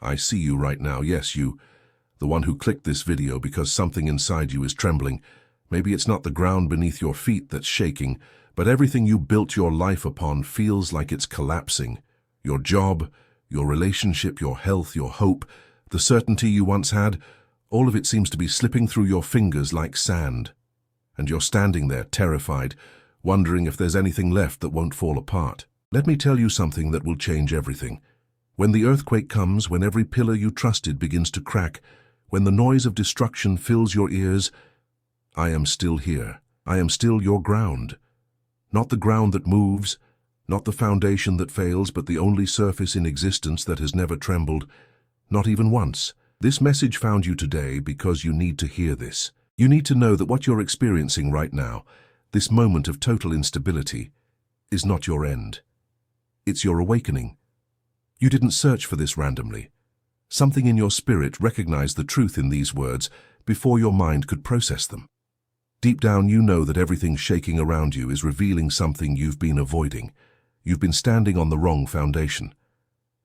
I see you right now. Yes, you, the one who clicked this video because something inside you is trembling. Maybe it's not the ground beneath your feet that's shaking, but everything you built your life upon feels like it's collapsing. Your job, your relationship, your health, your hope, the certainty you once had, all of it seems to be slipping through your fingers like sand. And you're standing there, terrified, wondering if there's anything left that won't fall apart. Let me tell you something that will change everything. When the earthquake comes, when every pillar you trusted begins to crack, when the noise of destruction fills your ears, I am still here. I am still your ground. Not the ground that moves, not the foundation that fails, but the only surface in existence that has never trembled, not even once. This message found you today because you need to hear this. You need to know that what you're experiencing right now, this moment of total instability, is not your end. It's your awakening. You didn't search for this randomly. Something in your spirit recognized the truth in these words before your mind could process them. Deep down, you know that everything shaking around you is revealing something you've been avoiding. You've been standing on the wrong foundation.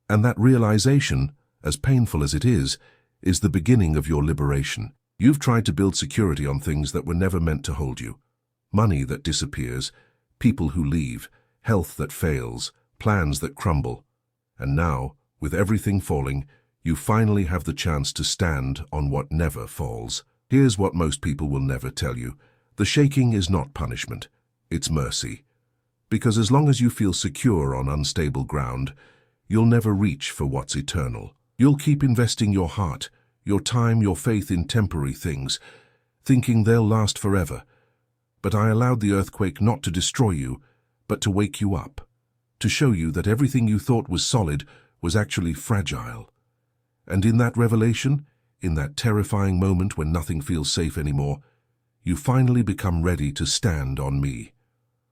And that realization, as painful as it is the beginning of your liberation. You've tried to build security on things that were never meant to hold you. Money that disappears, people who leave, health that fails, plans that crumble. And now, with everything falling, you finally have the chance to stand on what never falls. Here's what most people will never tell you. The shaking is not punishment, it's mercy. Because as long as you feel secure on unstable ground, you'll never reach for what's eternal. You'll keep investing your heart, your time, your faith in temporary things, thinking they'll last forever. But I allowed the earthquake not to destroy you, but to wake you up, to show you that everything you thought was solid was actually fragile. And in that revelation, in that terrifying moment when nothing feels safe anymore, you finally become ready to stand on me.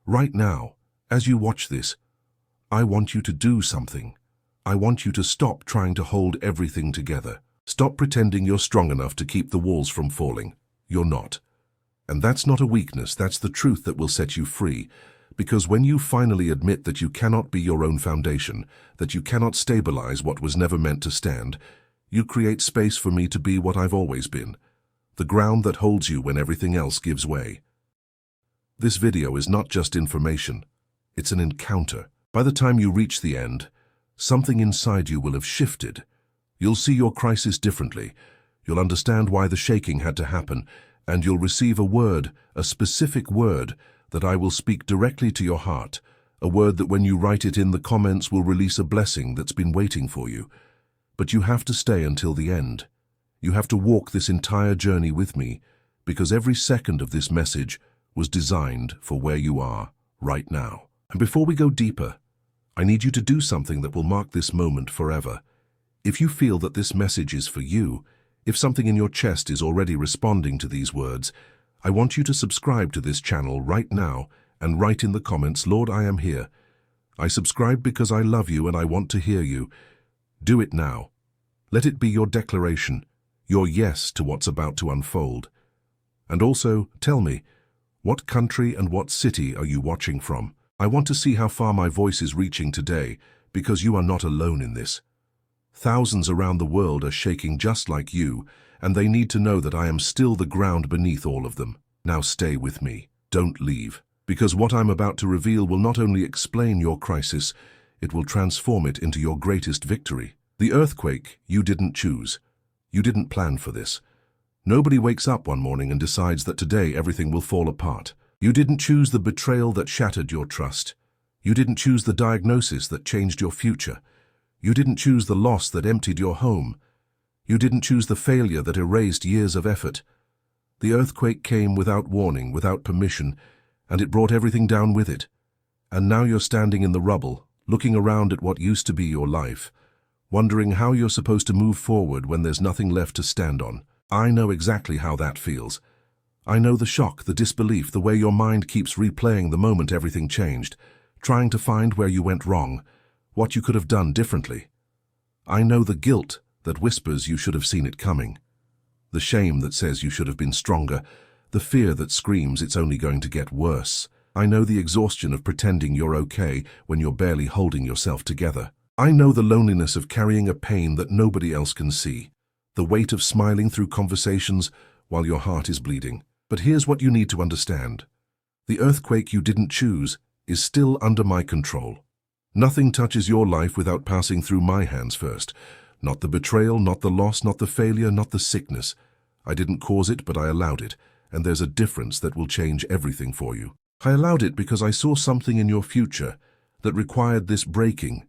Right now, as you watch this, I want you to do something. I want you to stop trying to hold everything together. Stop pretending you're strong enough to keep the walls from falling. You're not. And that's not a weakness, that's the truth that will set you free. Because when you finally admit that you cannot be your own foundation, that you cannot stabilize what was never meant to stand, you create space for me to be what I've always been, the ground that holds you when everything else gives way. This video is not just information, it's an encounter. By the time you reach the end, something inside you will have shifted. You'll see your crisis differently, you'll understand why the shaking had to happen, and you'll receive a word, a specific word, that I will speak directly to your heart, a word that when you write it in the comments will release a blessing that's been waiting for you. But you have to stay until the end. You have to walk this entire journey with me, because every second of this message was designed for where you are right now. And before we go deeper, I need you to do something that will mark this moment forever. If you feel that this message is for you, if something in your chest is already responding to these words, I want you to subscribe to this channel right now and write in the comments, Lord, I am here. I subscribe because I love you and I want to hear you. Do it now. Let it be your declaration, your yes to what's about to unfold. And also, tell me, what country and what city are you watching from? I want to see how far my voice is reaching today, because you are not alone in this. Thousands around the world are shaking just like you, and they need to know that I am still the ground beneath all of them. Now stay with me. Don't leave. Because what I'm about to reveal will not only explain your crisis, it will transform it into your greatest victory. The earthquake you didn't choose. You didn't plan for this. Nobody wakes up one morning and decides that today everything will fall apart. You didn't choose the betrayal that shattered your trust. You didn't choose the diagnosis that changed your future. You didn't choose the loss that emptied your home. You didn't choose the failure that erased years of effort. The earthquake came without warning, without permission, and it brought everything down with it. And now you're standing in the rubble, looking around at what used to be your life, wondering how you're supposed to move forward when there's nothing left to stand on. I know exactly how that feels. I know the shock, the disbelief, the way your mind keeps replaying the moment everything changed, trying to find where you went wrong, what you could have done differently. I know the guilt that whispers you should have seen it coming, the shame that says you should have been stronger, the fear that screams it's only going to get worse. I know the exhaustion of pretending you're okay when you're barely holding yourself together. I know the loneliness of carrying a pain that nobody else can see, the weight of smiling through conversations while your heart is bleeding. But here's what you need to understand. The earthquake you didn't choose is still under my control. Nothing touches your life without passing through my hands first. Not the betrayal, not the loss, not the failure, not the sickness. I didn't cause it, but I allowed it, and there's a difference that will change everything for you. I allowed it because I saw something in your future that required this breaking,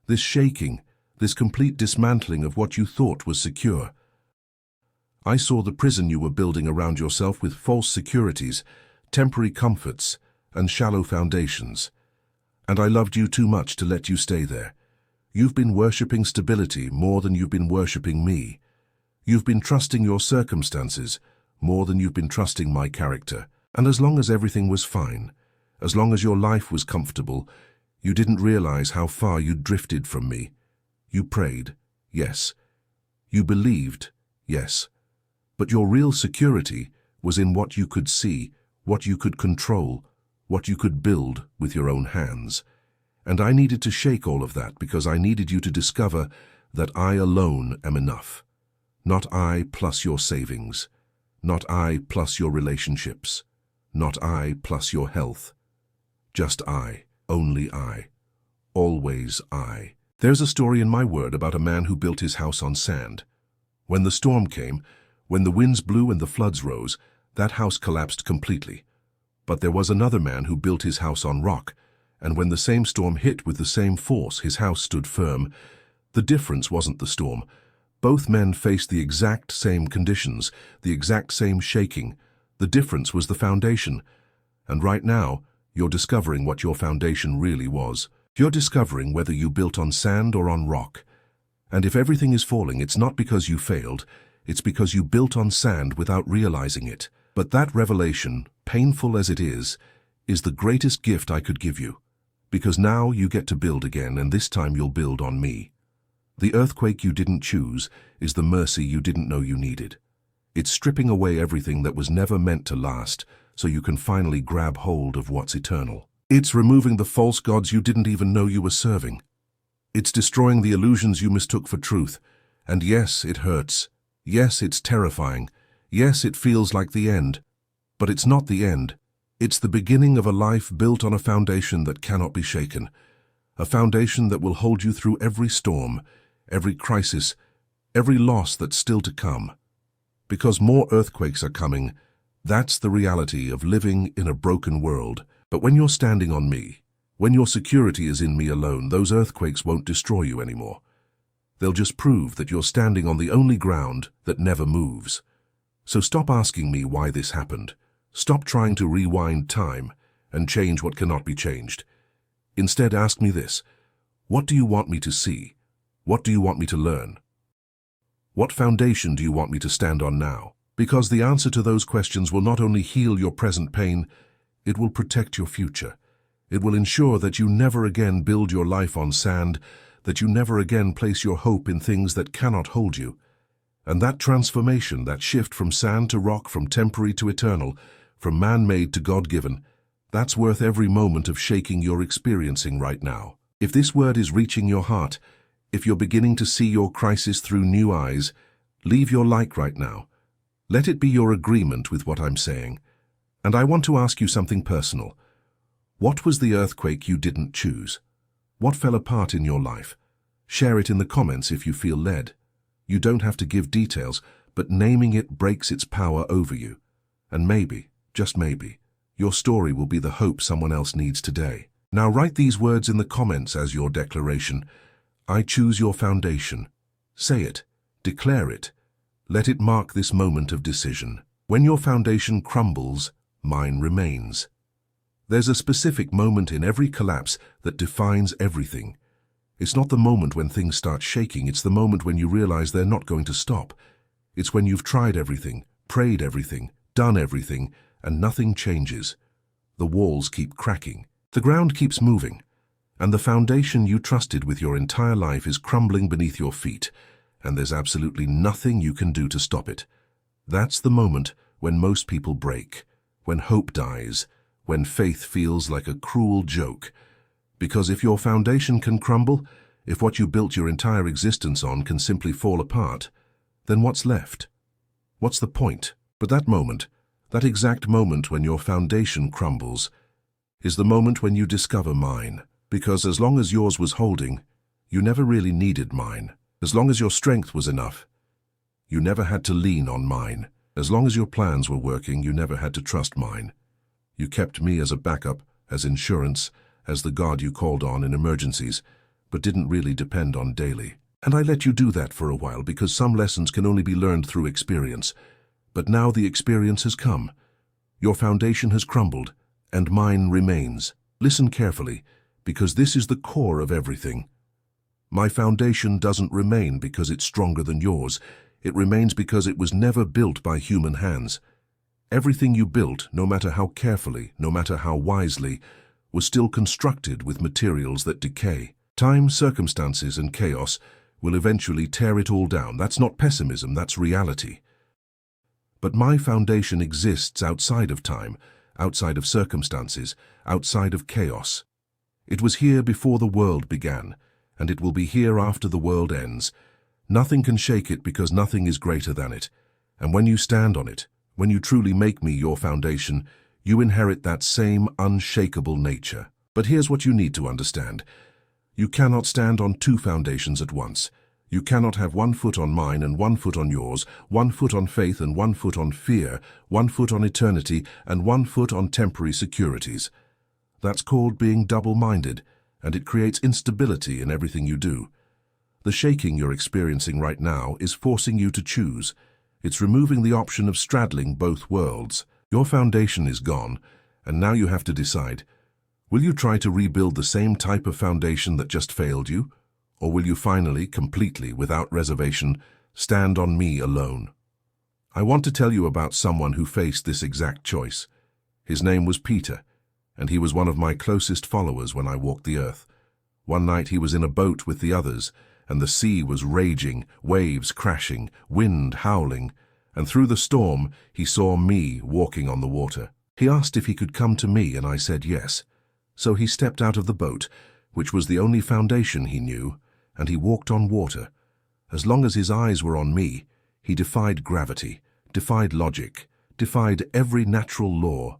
this shaking, this complete dismantling of what you thought was secure. I saw the prison you were building around yourself with false securities, temporary comforts, and shallow foundations. And I loved you too much to let you stay there. You've been worshipping stability more than you've been worshipping me. You've been trusting your circumstances more than you've been trusting my character. And as long as everything was fine, as long as your life was comfortable, you didn't realize how far you'd drifted from me. You prayed, yes. You believed, yes. But your real security was in what you could see, what you could control, what you could build with your own hands. And I needed to shake all of that because I needed you to discover that I alone am enough. Not I plus your savings. Not I plus your relationships. Not I plus your health. Just I, only I. Always I. There's a story in my word about a man who built his house on sand. When the storm came, when the winds blew and the floods rose, that house collapsed completely. But there was another man who built his house on rock, and when the same storm hit with the same force, his house stood firm. The difference wasn't the storm. Both men faced the exact same conditions, the exact same shaking. The difference was the foundation. And right now, you're discovering what your foundation really was. You're discovering whether you built on sand or on rock. And if everything is falling, it's not because you failed, it's because you built on sand without realizing it. But that revelation, painful as it is the greatest gift I could give you. Because now you get to build again, and this time you'll build on me. The earthquake you didn't choose is the mercy you didn't know you needed. It's stripping away everything that was never meant to last, so you can finally grab hold of what's eternal. It's removing the false gods you didn't even know you were serving. It's destroying the illusions you mistook for truth. And yes, it hurts. Yes, it's terrifying. Yes, it feels like the end. But it's not the end. It's the beginning of a life built on a foundation that cannot be shaken. A foundation that will hold you through every storm, every crisis, every loss that's still to come. Because more earthquakes are coming, that's the reality of living in a broken world. But when you're standing on me, when your security is in me alone, those earthquakes won't destroy you anymore. They'll just prove that you're standing on the only ground that never moves. So stop asking me why this happened. Stop trying to rewind time and change what cannot be changed. Instead, ask me this: what do you want me to see? What do you want me to learn? What foundation do you want me to stand on now? Because the answer to those questions will not only heal your present pain, it will protect your future. It will ensure that you never again build your life on sand, that you never again place your hope in things that cannot hold you. And that transformation, that shift from sand to rock, from temporary to eternal, from man-made to God-given, that's worth every moment of shaking you're experiencing right now. If this word is reaching your heart, if you're beginning to see your crisis through new eyes, leave your like right now. Let it be your agreement with what I'm saying. And I want to ask you something personal. What was the earthquake you didn't choose? What fell apart in your life? Share it in the comments if you feel led. You don't have to give details, but naming it breaks its power over you. And maybe, just maybe, your story will be the hope someone else needs today. Now write these words in the comments as your declaration. I choose your foundation. Say it. Declare it. Let it mark this moment of decision. When your foundation crumbles, mine remains. There's a specific moment in every collapse that defines everything. It's not the moment when things start shaking, it's the moment when you realize they're not going to stop. It's when you've tried everything, prayed everything, done everything, and nothing changes. The walls keep cracking. The ground keeps moving. And the foundation you trusted with your entire life is crumbling beneath your feet, and there's absolutely nothing you can do to stop it. That's the moment when most people break, when hope dies, when faith feels like a cruel joke. Because if your foundation can crumble, If what you built your entire existence on can simply fall apart, then what's left? What's the point? But that moment, that exact moment when your foundation crumbles, is the moment when you discover mine. Because as long as yours was holding, you never really needed mine. As long as your strength was enough, you never had to lean on mine. As long as your plans were working, you never had to trust mine. You kept me as a backup, as insurance, as the God you called on in emergencies, but didn't really depend on daily. And I let you do that for a while because some lessons can only be learned through experience. But now the experience has come. Your foundation has crumbled, and mine remains. Listen carefully, because this is the core of everything. My foundation doesn't remain because it's stronger than yours. It remains because it was never built by human hands. Everything you built, no matter how carefully, no matter how wisely, was still constructed with materials that decay. Time, circumstances, and chaos will eventually tear it all down. That's not pessimism, that's reality. But my foundation exists outside of time, outside of circumstances, outside of chaos. It was here before the world began, and it will be here after the world ends. Nothing can shake it because nothing is greater than it. And when you stand on it, when you truly make me your foundation, you inherit that same unshakable nature. But here's what you need to understand. You cannot stand on two foundations at once. You cannot have 1 foot on mine and 1 foot on yours, 1 foot on faith and 1 foot on fear, 1 foot on eternity and 1 foot on temporary securities. That's called being double-minded, and it creates instability in everything you do. The shaking you're experiencing right now is forcing you to choose. It's removing the option of straddling both worlds. Your foundation is gone, and now you have to decide. Will you try to rebuild the same type of foundation that just failed you? Or will you finally, completely, without reservation, stand on me alone? I want to tell you about someone who faced this exact choice. His name was Peter, and he was one of my closest followers when I walked the earth. One night he was in a boat with the others, and the sea was raging, waves crashing, wind howling, and through the storm he saw me walking on the water. He asked if he could come to me, and I said yes. So he stepped out of the boat, which was the only foundation he knew, and he walked on water. As long as his eyes were on me, he defied gravity, defied logic, defied every natural law.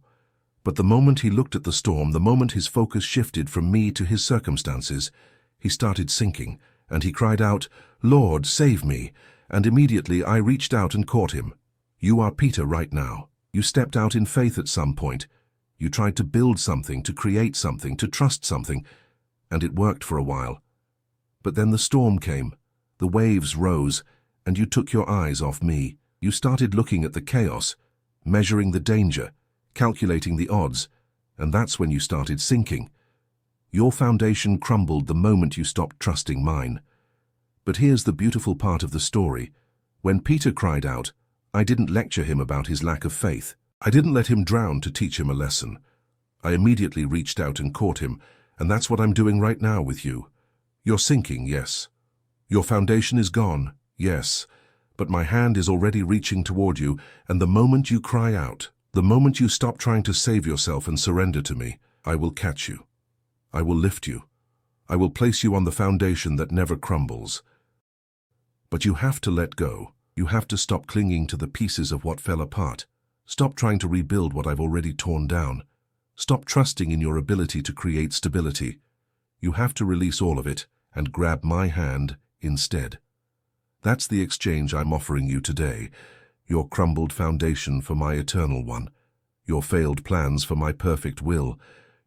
But the moment he looked at the storm, the moment his focus shifted from me to his circumstances, he started sinking, and he cried out, "Lord, save me!" And immediately I reached out and caught him. You are Peter right now. You stepped out in faith at some point. You tried to build something, to create something, to trust something, and it worked for a while. But then the storm came, the waves rose, and you took your eyes off me. You started looking at the chaos, measuring the danger, calculating the odds, and that's when you started sinking. Your foundation crumbled the moment you stopped trusting mine. But here's the beautiful part of the story. When Peter cried out, I didn't lecture him about his lack of faith. I didn't let him drown to teach him a lesson. I immediately reached out and caught him, and that's what I'm doing right now with you. You're sinking, yes. Your foundation is gone, yes. But my hand is already reaching toward you, and the moment you cry out, the moment you stop trying to save yourself and surrender to me, I will catch you. I will lift you. I will place you on the foundation that never crumbles. But you have to let go. You have to stop clinging to the pieces of what fell apart. Stop trying to rebuild what I've already torn down. Stop trusting in your ability to create stability. You have to release all of it and grab my hand instead. That's the exchange I'm offering you today. Your crumbled foundation for my eternal one. Your failed plans for my perfect will.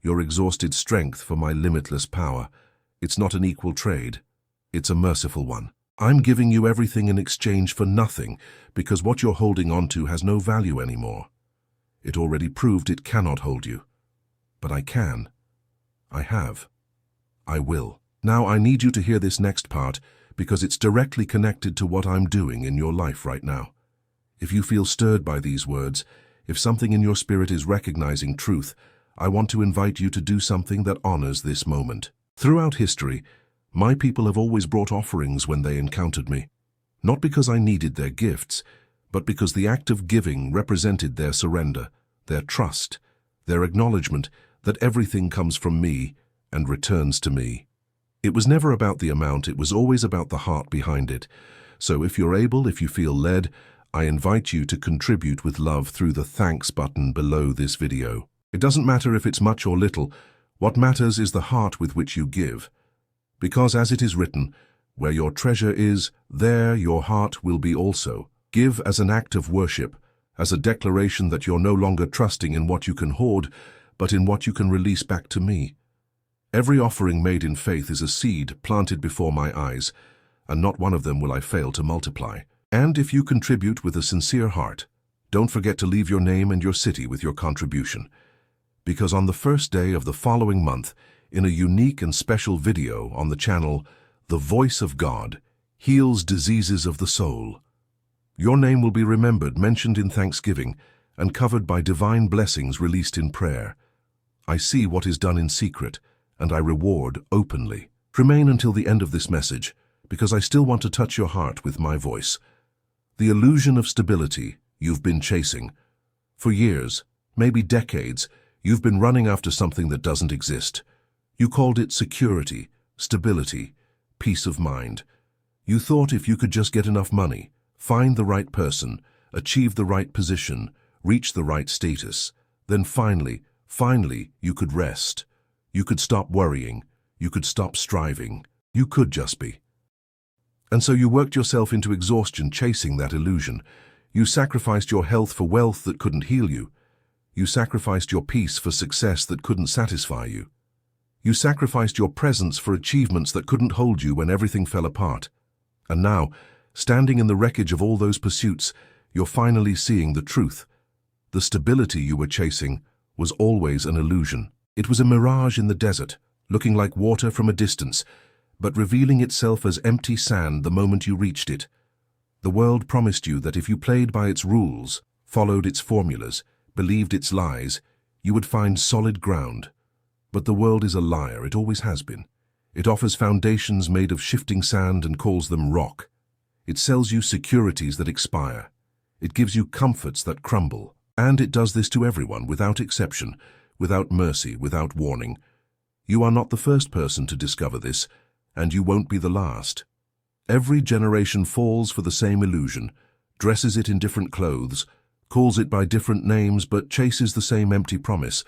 Your exhausted strength for my limitless power. It's not an equal trade. It's a merciful one. I'm giving you everything in exchange for nothing because what you're holding on to has no value anymore. It already proved it cannot hold you. But I can. I have. I will. Now I need you to hear this next part because it's directly connected to what I'm doing in your life right now. If you feel stirred by these words, if something in your spirit is recognizing truth, I want to invite you to do something that honors this moment. Throughout history, my people have always brought offerings when they encountered me, not because I needed their gifts, but because the act of giving represented their surrender, their trust, their acknowledgement that everything comes from me and returns to me. It was never about the amount, it was always about the heart behind it. So if you're able, if you feel led, I invite you to contribute with love through the thanks button below this video. It doesn't matter if it's much or little, what matters is the heart with which you give. Because as it is written, where your treasure is, there your heart will be also. Give as an act of worship, as a declaration that you're no longer trusting in what you can hoard, but in what you can release back to me. Every offering made in faith is a seed planted before my eyes, and not one of them will I fail to multiply. And if you contribute with a sincere heart, don't forget to leave your name and your city with your contribution. Because on the first day of the following month, in a unique and special video on the channel, The Voice of God Heals Diseases of the Soul, your name will be remembered, mentioned in thanksgiving, and covered by divine blessings released in prayer. I see what is done in secret, and I reward openly. Remain until the end of this message, because I still want to touch your heart with my voice. The illusion of stability you've been chasing. For years, maybe decades, you've been running after something that doesn't exist. You called it security, stability, peace of mind. You thought if you could just get enough money, find the right person, achieve the right position, reach the right status, then finally, you could rest. You could stop worrying. You could stop striving. You could just be. And so you worked yourself into exhaustion chasing that illusion. You sacrificed your health for wealth that couldn't heal you. You sacrificed your peace for success that couldn't satisfy you. You sacrificed your presence for achievements that couldn't hold you when everything fell apart. And now, standing in the wreckage of all those pursuits, you're finally seeing the truth. The stability you were chasing was always an illusion. It was a mirage in the desert, looking like water from a distance, but revealing itself as empty sand the moment you reached it. The world promised you that if you played by its rules, followed its formulas, believed its lies, you would find solid ground. But the world is a liar, it always has been. It offers foundations made of shifting sand and calls them rock. It sells you securities that expire. It gives you comforts that crumble. And it does this to everyone, without exception, without mercy, without warning. You are not the first person to discover this, and you won't be the last. Every generation falls for the same illusion, dresses it in different clothes, calls it by different names, but chases the same empty promise,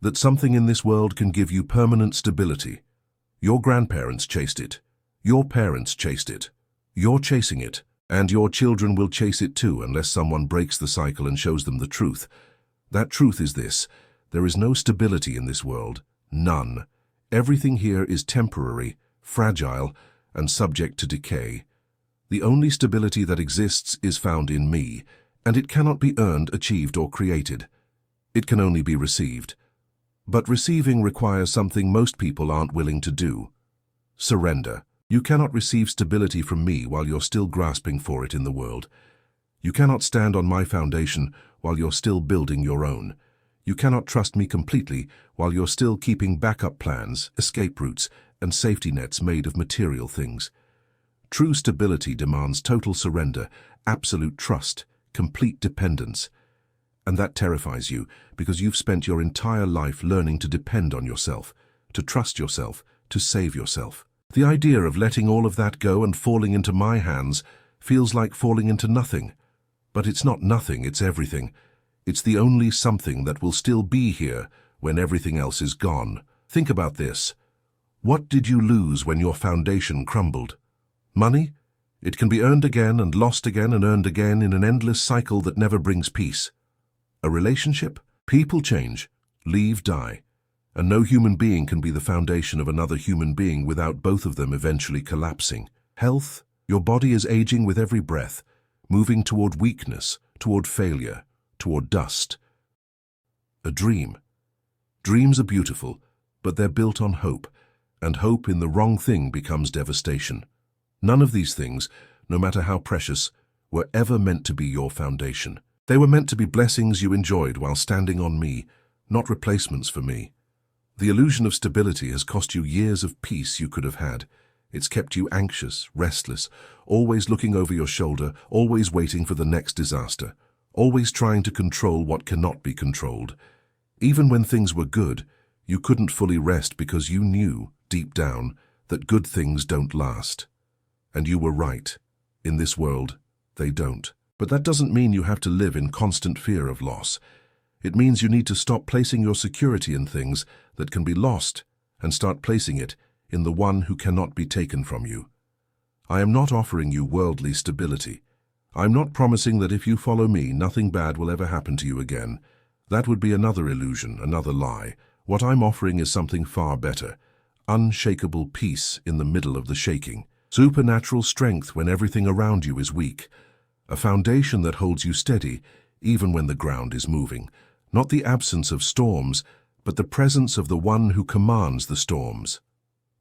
that something in this world can give you permanent stability. Your grandparents chased it. Your parents chased it. You're chasing it, and your children will chase it too unless someone breaks the cycle and shows them the truth. That truth is this: there is no stability in this world. None. Everything here is temporary, fragile, and subject to decay. The only stability that exists is found in me, and it cannot be earned, achieved, or created. It can only be received. But receiving requires something most people aren't willing to do: surrender. You cannot receive stability from me while you're still grasping for it in the world. You cannot stand on my foundation while you're still building your own. You cannot trust me completely while you're still keeping backup plans, escape routes, and safety nets made of material things. True stability demands total surrender, absolute trust, complete dependence. And that terrifies you because you've spent your entire life learning to depend on yourself, to trust yourself, to save yourself. The idea of letting all of that go and falling into my hands feels like falling into nothing. But it's not nothing, it's everything. It's the only something that will still be here when everything else is gone. Think about this. What did you lose when your foundation crumbled? Money? It can be earned again and lost again and earned again in an endless cycle that never brings peace. A relationship? People change, leave, die. And no human being can be the foundation of another human being without both of them eventually collapsing. Health? Your body is aging with every breath, moving toward weakness, toward failure, toward dust. A dream. Dreams are beautiful, but they're built on hope, and hope in the wrong thing becomes devastation. None of these things, no matter how precious, were ever meant to be your foundation. They were meant to be blessings you enjoyed while standing on me, not replacements for me. The illusion of stability has cost you years of peace you could have had. It's kept you anxious, restless, always looking over your shoulder, always waiting for the next disaster, always trying to control what cannot be controlled. Even when things were good, you couldn't fully rest because you knew, deep down, that good things don't last. And you were right. In this world, they don't. But that doesn't mean you have to live in constant fear of loss. It means you need to stop placing your security in things that can be lost and start placing it in the one who cannot be taken from you. I am not offering you worldly stability. I'm not promising that if you follow me, nothing bad will ever happen to you again. That would be another illusion, another lie. What I'm offering is something far better. Unshakable peace in the middle of the shaking. Supernatural strength when everything around you is weak. A foundation that holds you steady, even when the ground is moving. Not the absence of storms, but the presence of the one who commands the storms.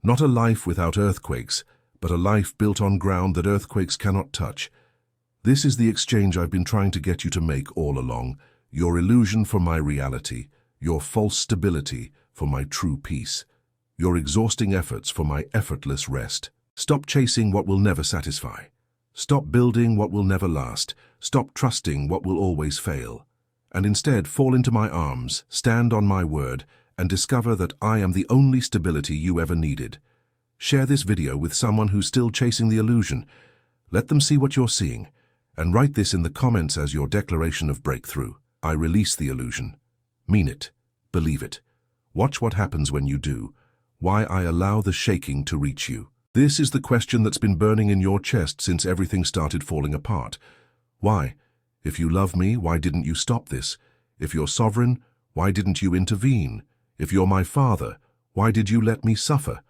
Not a life without earthquakes, but a life built on ground that earthquakes cannot touch. This is the exchange I've been trying to get you to make all along. Your illusion for my reality, your false stability for my true peace, your exhausting efforts for my effortless rest. Stop chasing what will never satisfy. Stop building what will never last. Stop trusting what will always fail. And instead fall into my arms, stand on my word, and discover that I am the only stability you ever needed. Share this video with someone who's still chasing the illusion. Let them see what you're seeing, and write this in the comments as your declaration of breakthrough. I release the illusion. Mean it. Believe it. Watch what happens when you do. Why I allow the shaking to reach you. This is the question that's been burning in your chest since everything started falling apart. Why? If you love me, why didn't you stop this? If you're sovereign, why didn't you intervene? If you're my father, why did you let me suffer?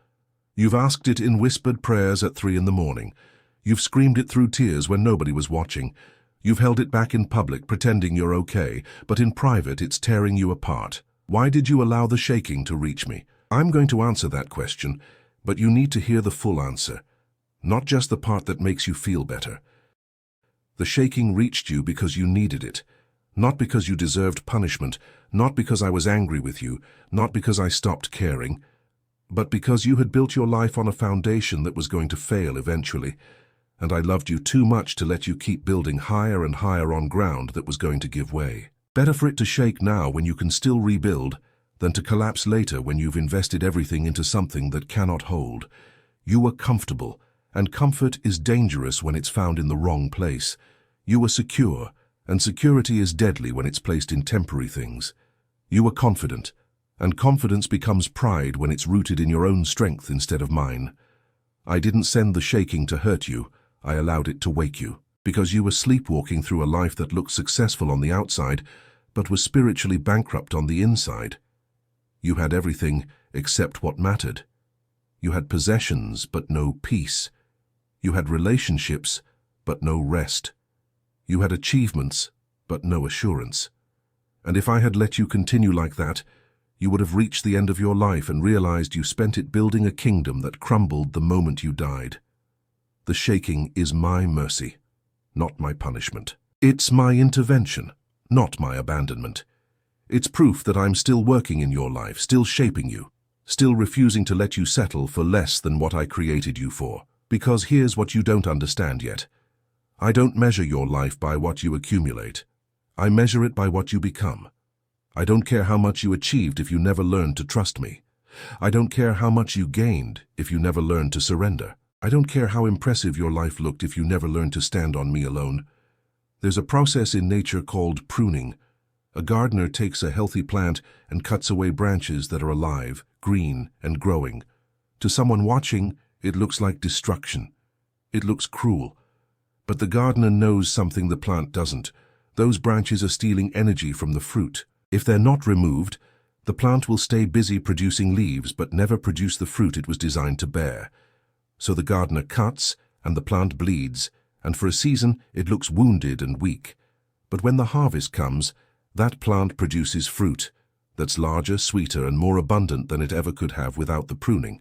You've asked it in whispered prayers at 3 in the morning. You've screamed it through tears when nobody was watching. You've held it back in public, pretending you're okay, but in private it's tearing you apart. Why did you allow the shaking to reach me? I'm going to answer that question, but you need to hear the full answer, not just the part that makes you feel better. The shaking reached you because you needed it, not because you deserved punishment, not because I was angry with you, not because I stopped caring, but because you had built your life on a foundation that was going to fail eventually, and I loved you too much to let you keep building higher and higher on ground that was going to give way. Better for it to shake now when you can still rebuild than to collapse later when you've invested everything into something that cannot hold. You were comfortable, and comfort is dangerous when it's found in the wrong place. You were secure, and security is deadly when it's placed in temporary things. You were confident, and confidence becomes pride when it's rooted in your own strength instead of mine. I didn't send the shaking to hurt you, I allowed it to wake you, because you were sleepwalking through a life that looked successful on the outside, but was spiritually bankrupt on the inside. You had everything except what mattered. You had possessions, but no peace. You had relationships, but no rest. You had achievements, but no assurance. And if I had let you continue like that, you would have reached the end of your life and realized you spent it building a kingdom that crumbled the moment you died. The shaking is my mercy, not my punishment. It's my intervention, not my abandonment. It's proof that I'm still working in your life, still shaping you, still refusing to let you settle for less than what I created you for. Because here's what you don't understand yet. I don't measure your life by what you accumulate. I measure it by what you become. I don't care how much you achieved if you never learned to trust me. I don't care how much you gained if you never learned to surrender. I don't care how impressive your life looked if you never learned to stand on me alone. There's a process in nature called pruning. A gardener takes a healthy plant and cuts away branches that are alive, green, and growing. To someone watching, it looks like destruction. It looks cruel. But the gardener knows something the plant doesn't. Those branches are stealing energy from the fruit. If they're not removed, the plant will stay busy producing leaves but never produce the fruit it was designed to bear. So the gardener cuts, and the plant bleeds, and for a season it looks wounded and weak. But when the harvest comes, that plant produces fruit that's larger, sweeter, and more abundant than it ever could have without the pruning.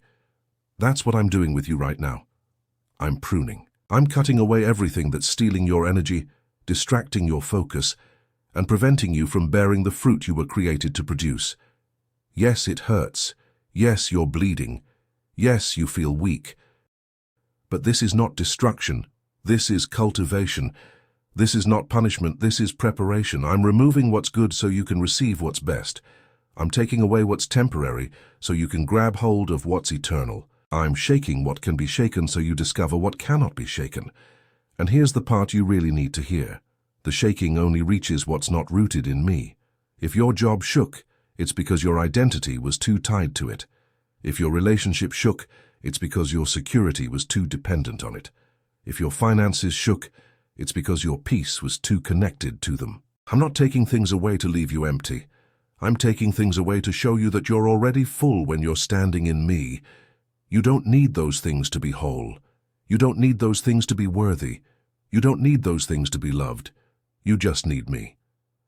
That's what I'm doing with you right now. I'm pruning. I'm cutting away everything that's stealing your energy, distracting your focus, and preventing you from bearing the fruit you were created to produce. Yes, it hurts. Yes, you're bleeding. Yes, you feel weak. But this is not destruction. This is cultivation. This is not punishment. This is preparation. I'm removing what's good so you can receive what's best. I'm taking away what's temporary so you can grab hold of what's eternal. I'm shaking what can be shaken so you discover what cannot be shaken. And here's the part you really need to hear. The shaking only reaches what's not rooted in me. If your job shook, it's because your identity was too tied to it. If your relationship shook, it's because your security was too dependent on it. If your finances shook, it's because your peace was too connected to them. I'm not taking things away to leave you empty. I'm taking things away to show you that you're already full when you're standing in me. You don't need those things to be whole. You don't need those things to be worthy. You don't need those things to be loved. You just need me.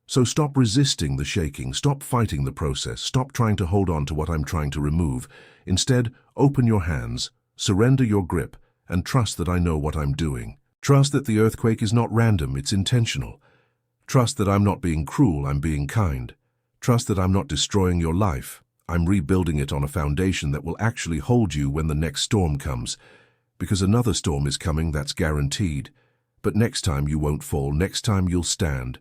So stop resisting the shaking, stop fighting the process, stop trying to hold on to what I'm trying to remove. Instead, open your hands, surrender your grip, and trust that I know what I'm doing. Trust that the earthquake is not random, it's intentional. Trust that I'm not being cruel, I'm being kind. Trust that I'm not destroying your life. I'm rebuilding it on a foundation that will actually hold you when the next storm comes. Because another storm is coming, that's guaranteed. But next time you won't fall, next time you'll stand.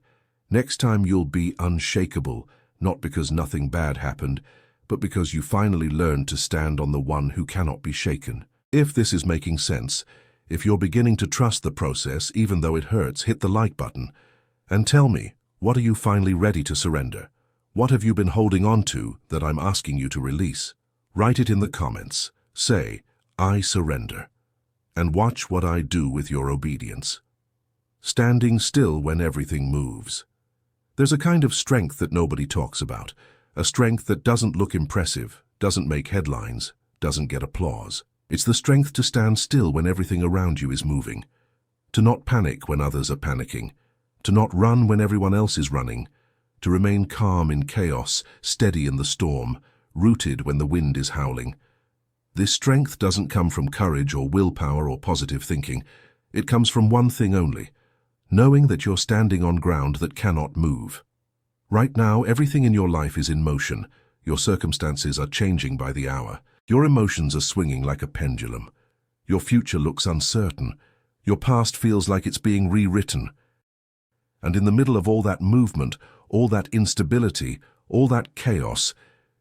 Next time you'll be unshakable, not because nothing bad happened, but because you finally learned to stand on the one who cannot be shaken. If this is making sense, if you're beginning to trust the process, even though it hurts, hit the like button. And tell me, what are you finally ready to surrender? What have you been holding on to that I'm asking you to release? Write it in the comments. Say, I surrender. And watch what I do with your obedience. Standing still when everything moves. There's a kind of strength that nobody talks about, a strength that doesn't look impressive, doesn't make headlines, doesn't get applause. It's the strength to stand still when everything around you is moving, to not panic when others are panicking, to not run when everyone else is running, to remain calm in chaos, steady in the storm, rooted when the wind is howling. This strength doesn't come from courage or willpower or positive thinking. It comes from one thing only: knowing that you're standing on ground that cannot move. Right now, everything in your life is in motion. Your circumstances are changing by the hour. Your emotions are swinging like a pendulum. Your future looks uncertain. Your past feels like it's being rewritten. And in the middle of all that movement, all that instability, all that chaos,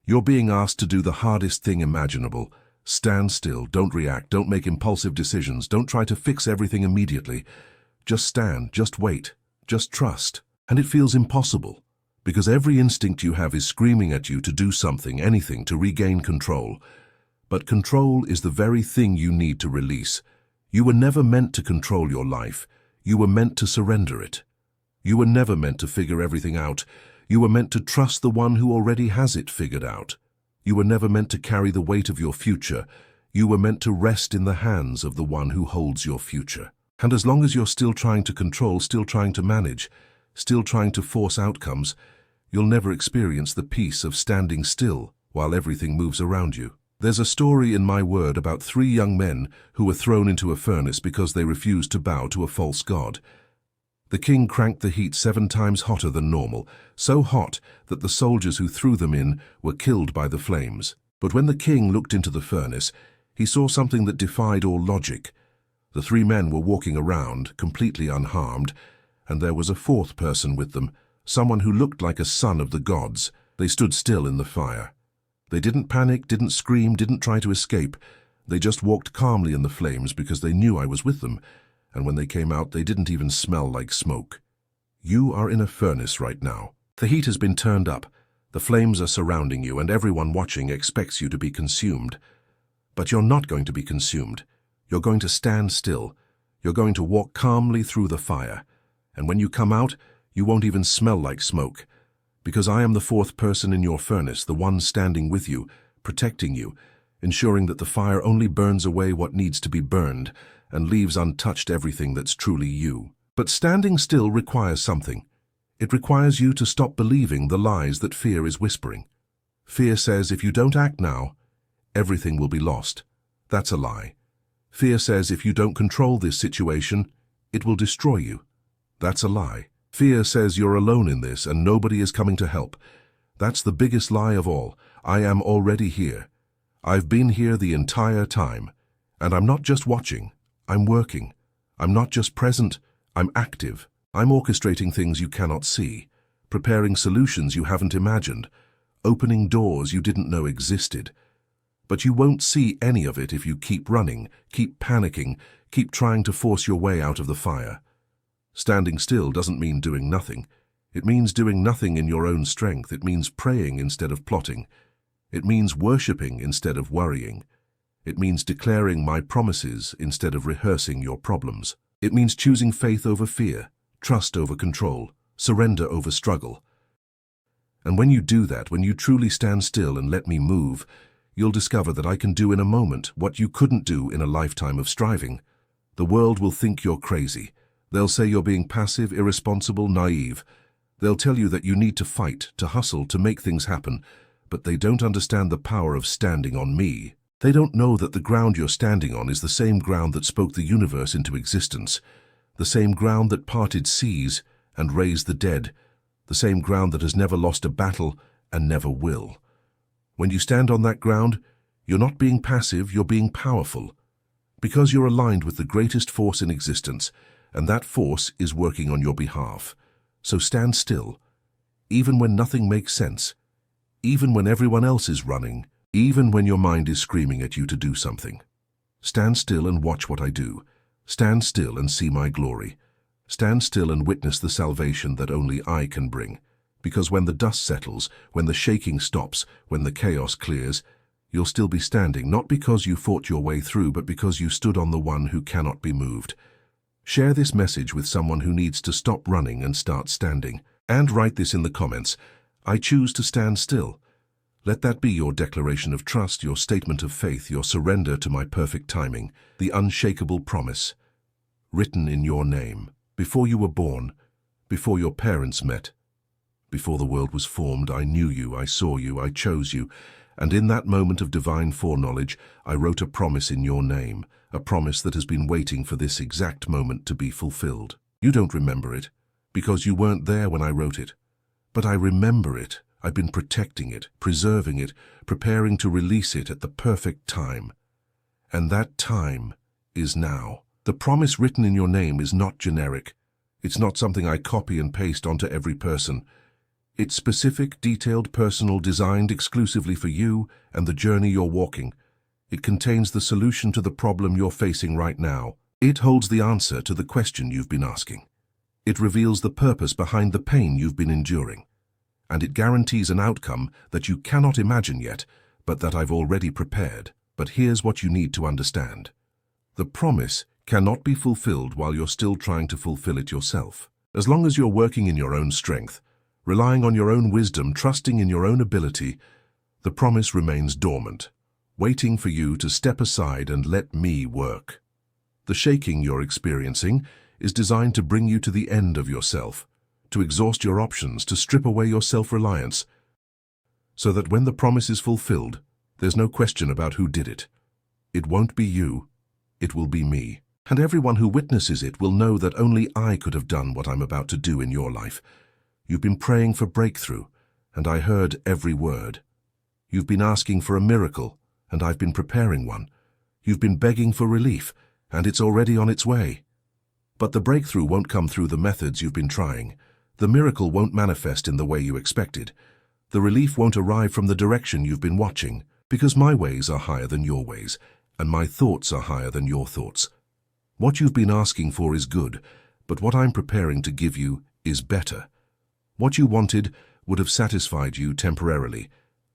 you're being asked to do the hardest thing imaginable. Stand still, don't react, don't make impulsive decisions, don't try to fix everything immediately. Just stand, just wait, just trust. And it feels impossible, because every instinct you have is screaming at you to do something, anything, to regain control. But control is the very thing you need to release. You were never meant to control your life. You were meant to surrender it. You were never meant to figure everything out. You were meant to trust the one who already has it figured out. You were never meant to carry the weight of your future. You were meant to rest in the hands of the one who holds your future. And as long as you're still trying to control, still trying to manage, still trying to force outcomes, you'll never experience the peace of standing still while everything moves around you. There's a story in my word about 3 young men who were thrown into a furnace because they refused to bow to a false god. The king cranked the heat 7 times hotter than normal, so hot that the soldiers who threw them in were killed by the flames. But when the king looked into the furnace, he saw something that defied all logic. The 3 men were walking around, completely unharmed, and there was a 4th person with them, someone who looked like a son of the gods. They stood still in the fire. They didn't panic, didn't scream, didn't try to escape. They just walked calmly in the flames because they knew I was with them. And when they came out, they didn't even smell like smoke. You are in a furnace right now. The heat has been turned up. The flames are surrounding you, and everyone watching expects you to be consumed. But you're not going to be consumed. You're going to stand still. You're going to walk calmly through the fire. And when you come out, you won't even smell like smoke. Because I am the 4th person in your furnace, the one standing with you, protecting you, ensuring that the fire only burns away what needs to be burned, and leaves untouched everything that's truly you. But standing still requires something. It requires you to stop believing the lies that fear is whispering. Fear says if you don't act now, everything will be lost. That's a lie. Fear says if you don't control this situation, it will destroy you. That's a lie. Fear says you're alone in this and nobody is coming to help. That's the biggest lie of all. I am already here. I've been here the entire time. And I'm not just watching. I'm working. I'm not just present, I'm active. I'm orchestrating things you cannot see, preparing solutions you haven't imagined, opening doors you didn't know existed. But you won't see any of it if you keep running, keep panicking, keep trying to force your way out of the fire. Standing still doesn't mean doing nothing. It means doing nothing in your own strength. It means praying instead of plotting. It means worshipping instead of worrying. It means declaring my promises instead of rehearsing your problems. It means choosing faith over fear, trust over control, surrender over struggle. And when you do that, when you truly stand still and let me move, you'll discover that I can do in a moment what you couldn't do in a lifetime of striving. The world will think you're crazy. They'll say you're being passive, irresponsible, naive. They'll tell you that you need to fight, to hustle, to make things happen, but they don't understand the power of standing on me. They don't know that the ground you're standing on is the same ground that spoke the universe into existence, the same ground that parted seas and raised the dead, the same ground that has never lost a battle and never will. When you stand on that ground, you're not being passive, you're being powerful, because you're aligned with the greatest force in existence, and that force is working on your behalf. So stand still, even when nothing makes sense, even when everyone else is running, even when your mind is screaming at you to do something. Stand still and watch what I do. Stand still and see my glory. Stand still and witness the salvation that only I can bring. Because when the dust settles, when the shaking stops, when the chaos clears, you'll still be standing, not because you fought your way through, but because you stood on the one who cannot be moved. Share this message with someone who needs to stop running and start standing. And write this in the comments: I choose to stand still. Let that be your declaration of trust, your statement of faith, your surrender to my perfect timing, the unshakable promise, written in your name, before you were born, before your parents met. Before the world was formed, I knew you, I saw you, I chose you, and in that moment of divine foreknowledge, I wrote a promise in your name, a promise that has been waiting for this exact moment to be fulfilled. You don't remember it, because you weren't there when I wrote it. But I remember it. I've been protecting it, preserving it, preparing to release it at the perfect time. And that time is now. The promise written in your name is not generic. It's not something I copy and paste onto every person. It's specific, detailed, personal, designed exclusively for you and the journey you're walking. It contains the solution to the problem you're facing right now. It holds the answer to the question you've been asking. It reveals the purpose behind the pain you've been enduring. And it guarantees an outcome that you cannot imagine yet, but that I've already prepared. But here's what you need to understand. The promise cannot be fulfilled while you're still trying to fulfill it yourself. As long as you're working in your own strength, relying on your own wisdom, trusting in your own ability, the promise remains dormant, waiting for you to step aside and let me work. The shaking you're experiencing is designed to bring you to the end of yourself, to exhaust your options, to strip away your self-reliance, so that when the promise is fulfilled, there's no question about who did it. It won't be you, it will be me. And everyone who witnesses it will know that only I could have done what I'm about to do in your life. You've been praying for breakthrough, and I heard every word. You've been asking for a miracle, and I've been preparing one. You've been begging for relief, and it's already on its way. But the breakthrough won't come through the methods you've been trying. The miracle won't manifest in the way you expected. The relief won't arrive from the direction you've been watching, because my ways are higher than your ways, and my thoughts are higher than your thoughts. What you've been asking for is good, but what I'm preparing to give you is better. What you wanted would have satisfied you temporarily,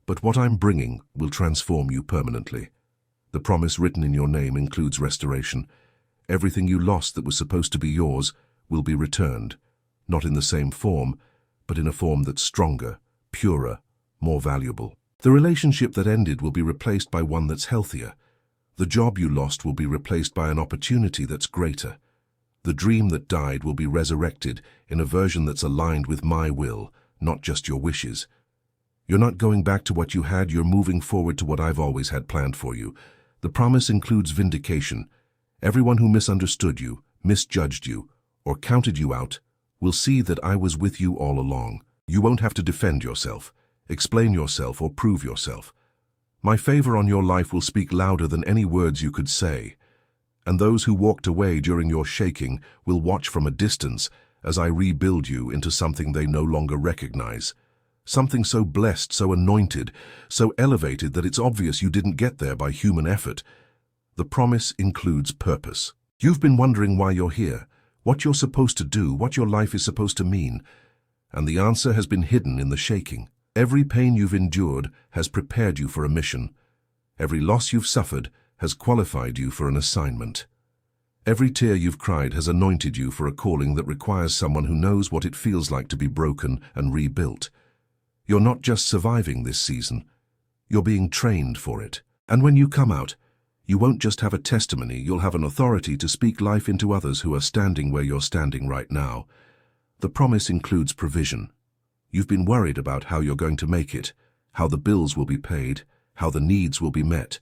but what I'm bringing will transform you permanently. The promise written in your name includes restoration. Everything you lost that was supposed to be yours will be returned. Not in the same form, but in a form that's stronger, purer, more valuable. The relationship that ended will be replaced by one that's healthier. The job you lost will be replaced by an opportunity that's greater. The dream that died will be resurrected in a version that's aligned with my will, not just your wishes. You're not going back to what you had, you're moving forward to what I've always had planned for you. The promise includes vindication. Everyone who misunderstood you, misjudged you, or counted you out will see that I was with you all along. You won't have to defend yourself, explain yourself, or prove yourself. My favor on your life will speak louder than any words you could say. And those who walked away during your shaking will watch from a distance as I rebuild you into something they no longer recognize. Something so blessed, so anointed, so elevated that it's obvious you didn't get there by human effort. The promise includes purpose. You've been wondering why you're here, what you're supposed to do, what your life is supposed to mean. And the answer has been hidden in the shaking. Every pain you've endured has prepared you for a mission. Every loss you've suffered has qualified you for an assignment. Every tear you've cried has anointed you for a calling that requires someone who knows what it feels like to be broken and rebuilt. You're not just surviving this season, you're being trained for it. And when you come out, you won't just have a testimony, you'll have an authority to speak life into others who are standing where you're standing right now. The promise includes provision. You've been worried about how you're going to make it, how the bills will be paid, how the needs will be met.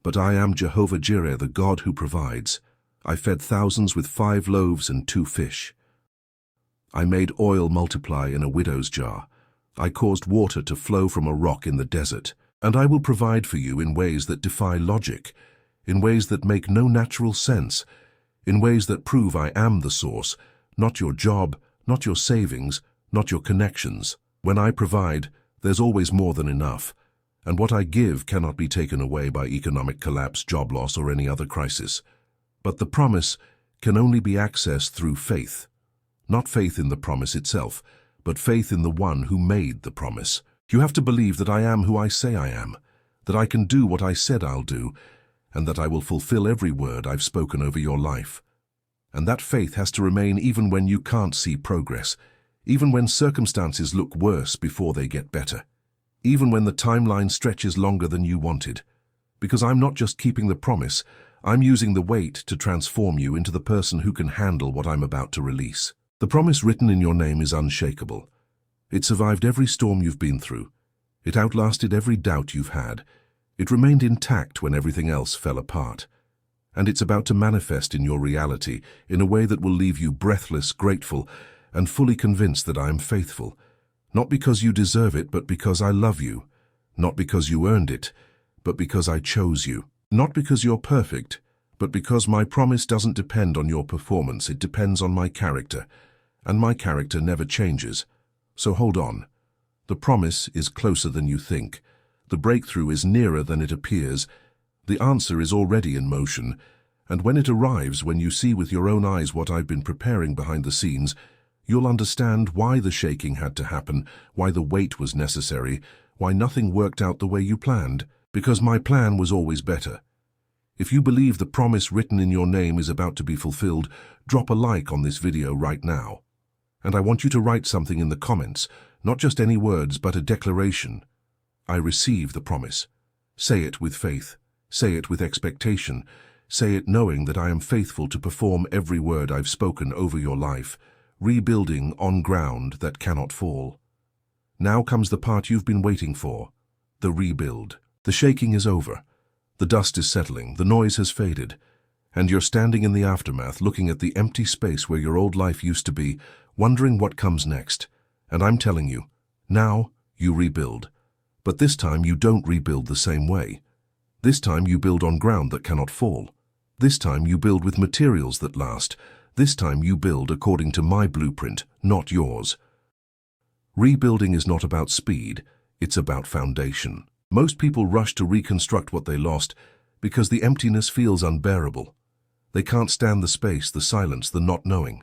But I am Jehovah Jireh, the God who provides. I fed thousands with 5 loaves and 2 fish. I made oil multiply in a widow's jar. I caused water to flow from a rock in the desert. And I will provide for you in ways that defy logic, in ways that make no natural sense, in ways that prove I am the source, not your job, not your savings, not your connections. When I provide, there's always more than enough, and what I give cannot be taken away by economic collapse, job loss, or any other crisis. But the promise can only be accessed through faith. Not faith in the promise itself, but faith in the one who made the promise. You have to believe that I am who I say I am, that I can do what I said I'll do, and that I will fulfill every word I've spoken over your life. And that faith has to remain even when you can't see progress, even when circumstances look worse before they get better, even when the timeline stretches longer than you wanted. Because I'm not just keeping the promise, I'm using the weight to transform you into the person who can handle what I'm about to release. The promise written in your name is unshakable. It survived every storm you've been through. It outlasted every doubt you've had. It remained intact when everything else fell apart. And it's about to manifest in your reality in a way that will leave you breathless, grateful, and fully convinced that I am faithful. Not because you deserve it, but because I love you. Not because you earned it, but because I chose you. Not because you're perfect, but because my promise doesn't depend on your performance, it depends on my character. And my character never changes. So hold on. The promise is closer than you think. The breakthrough is nearer than it appears. The answer is already in motion. And when it arrives, when you see with your own eyes what I've been preparing behind the scenes, you'll understand why the shaking had to happen, why the wait was necessary, why nothing worked out the way you planned. Because my plan was always better. If you believe the promise written in your name is about to be fulfilled, drop a like on this video right now. And I want you to write something in the comments, not just any words, but a declaration. I receive the promise. Say it with faith. Say it with expectation. Say it knowing that I am faithful to perform every word I've spoken over your life, rebuilding on ground that cannot fall. Now comes the part you've been waiting for, the rebuild. The shaking is over. The dust is settling. The noise has faded. And you're standing in the aftermath, looking at the empty space where your old life used to be, wondering what comes next. And I'm telling you, now you rebuild. But this time you don't rebuild the same way. This time you build on ground that cannot fall. This time you build with materials that last. This time you build according to my blueprint, not yours. Rebuilding is not about speed, it's about foundation. Most people rush to reconstruct what they lost because the emptiness feels unbearable. They can't stand the space, the silence, the not knowing.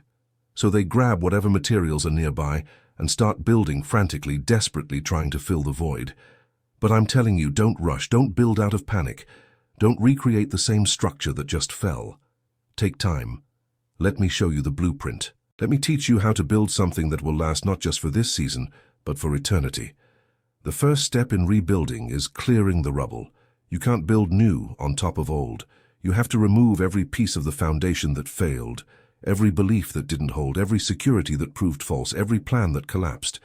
So they grab whatever materials are nearby and start building frantically, desperately trying to fill the void. But I'm telling you, don't rush, don't build out of panic. Don't recreate the same structure that just fell. Take time. Let me show you the blueprint. Let me teach you how to build something that will last not just for this season, but for eternity. The first step in rebuilding is clearing the rubble. You can't build new on top of old. You have to remove every piece of the foundation that failed, every belief that didn't hold, every security that proved false, every plan that collapsed.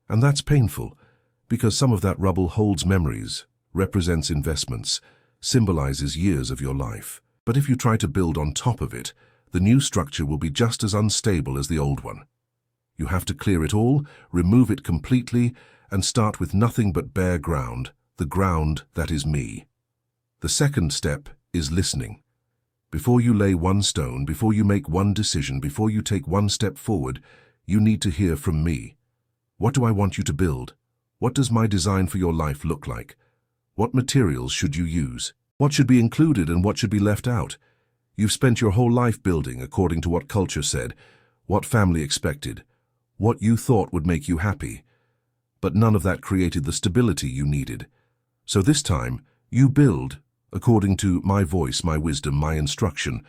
And that's painful, because some of that rubble holds memories, represents investments, symbolizes years of your life. But if you try to build on top of it, the new structure will be just as unstable as the old one. You have to clear it all, remove it completely, and start with nothing but bare ground, the ground that is me. The second step is listening. Before you lay one stone, before you make one decision, before you take one step forward, you need to hear from me. What do I want you to build? What does my design for your life look like? What materials should you use? What should be included and what should be left out? You've spent your whole life building according to what culture said, what family expected, what you thought would make you happy. But none of that created the stability you needed. So this time, you build according to my voice, my wisdom, my instruction.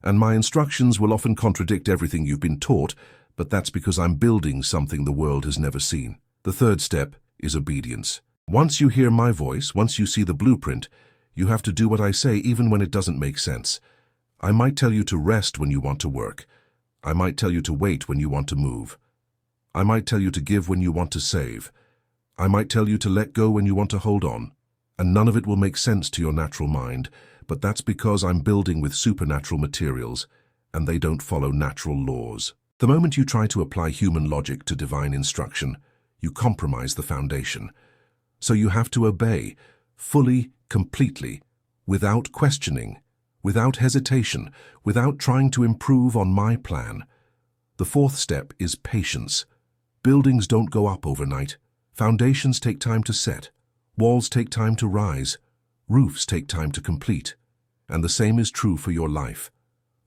And my instructions will often contradict everything you've been taught, but that's because I'm building something the world has never seen. The third step is obedience. Once you hear my voice, once you see the blueprint, you have to do what I say even when it doesn't make sense. I might tell you to rest when you want to work. I might tell you to wait when you want to move. I might tell you to give when you want to save. I might tell you to let go when you want to hold on. And none of it will make sense to your natural mind, but that's because I'm building with supernatural materials, and they don't follow natural laws. The moment you try to apply human logic to divine instruction, you compromise the foundation. So you have to obey, fully, completely, without questioning, without hesitation, without trying to improve on my plan. The fourth step is patience. Buildings don't go up overnight. Foundations take time to set. Walls take time to rise. Roofs take time to complete. And the same is true for your life.